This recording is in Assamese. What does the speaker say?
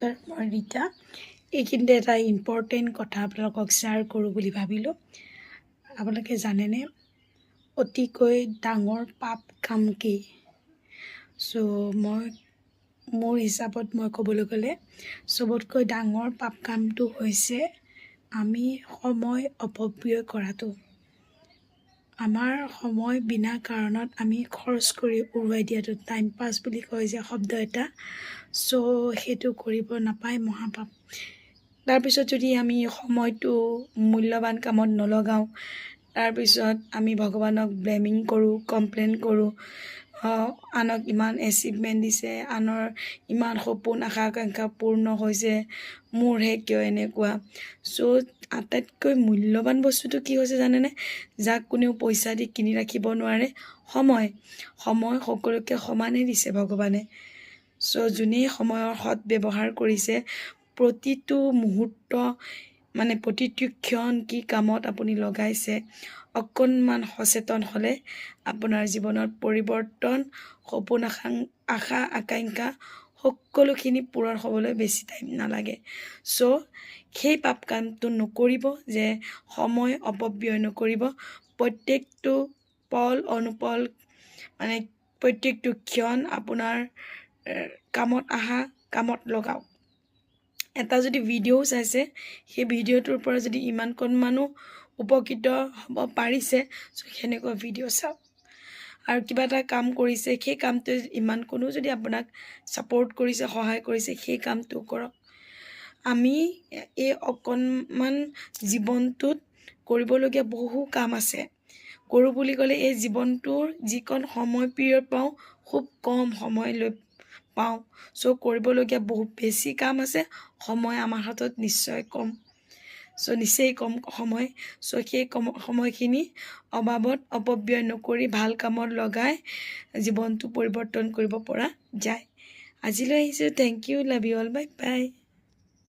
মই ৰীতা এইখিনিতে এটা ইম্পৰ্টেণ্ট কথা আপোনালোকক শ্বেয়াৰ কৰোঁ বুলি ভাবিলোঁ। আপোনালোকে জানেনে অতিকৈ ডাঙৰ পাপ কাম কি? মই মোৰ হিচাপত মই ক'বলৈ গ'লে চবতকৈ ডাঙৰ পাপ কামটো হৈছে আমি সময় অপব্যয় কৰাটো। আমাৰ সময় বিনা কাৰণত আমি খৰচ কৰি উৰুৱাই দিয়াটো, টাইম পাছ বুলি কয় যে শব্দ এটা, সেইটো কৰিব নাপায় মহাপাপ। তাৰপিছত যদি আমি সময়টো মূল্যৱান কামত নলগাওঁ, তাৰপিছত আমি ভগৱানক ব্লেমিং কৰোঁ, কমপ্লেইন কৰোঁ, আনক ইমান এচিভমেণ্ট দিছে, আনৰ ইমান সপোন আশা আকাংক্ষা পূৰ্ণ হৈছে, মোৰহে কিয় এনেকুৱা। আটাইতকৈ মূল্যৱান বস্তুটো কি হৈছে জানেনে? যাক কোনেও পইচা দি কিনি ৰাখিব নোৱাৰে, সময় সকলোকে সমানেই দিছে ভগৱানে। যোনেই সময়ৰ সৎ ব্যৱহাৰ কৰিছে, প্ৰতিটো মুহূৰ্ত প্ৰতিটো ক্ষণ কি কামত আপুনি লগাইছে, অকণমান সচেতন হ'লে আপোনাৰ জীৱনত পৰিৱৰ্তন, সপোন আশা আকাংক্ষা সকলোখিনি পূৰণ হ'বলৈ বেছি টাইম নালাগে। সেই পাপ কামটো নকৰিব, যে সময় অপব্যয় নকৰিব। প্ৰত্যেকটো পল অনুপল প্ৰত্যেকটো ক্ষণ আপোনাৰ কামত কামত লগাওক। এটা যদি ভিডিঅ' চাইছে, সেই ভিডিঅ'টোৰ পৰা যদি ইমানকণমানো উপকৃত হ'ব পাৰিছে, সেনেকুৱা ভিডিঅ' চাওক। আৰু কিবা এটা কাম কৰিছে, সেই কামটোৱে ইমানকণো যদি আপোনাক ছাপৰ্ট কৰিছে, সহায় কৰিছে, সেই কামটো কৰক। আমি এই অকণমান জীৱনটোত কৰিবলগীয়া বহু কাম আছে। কৰোঁ বুলি ক'লে এই জীৱনটোৰ যিকণ সময় পিৰিয়ড পাওঁ, খুব কম সময় লৈ পাওঁ। কৰিবলগীয়া বহুত বেছি কাম আছে, সময় আমাৰ হাতত নিশ্চয় কম। নিচেই কম সময়। সেই সময়খিনি অবাবত অপব্যয় নকৰি ভাল কামত লগাই জীৱনটো পৰিৱৰ্তন কৰিব পৰা যায়। আজিলৈ আহিছোঁ। Thank you, love you all, bye by.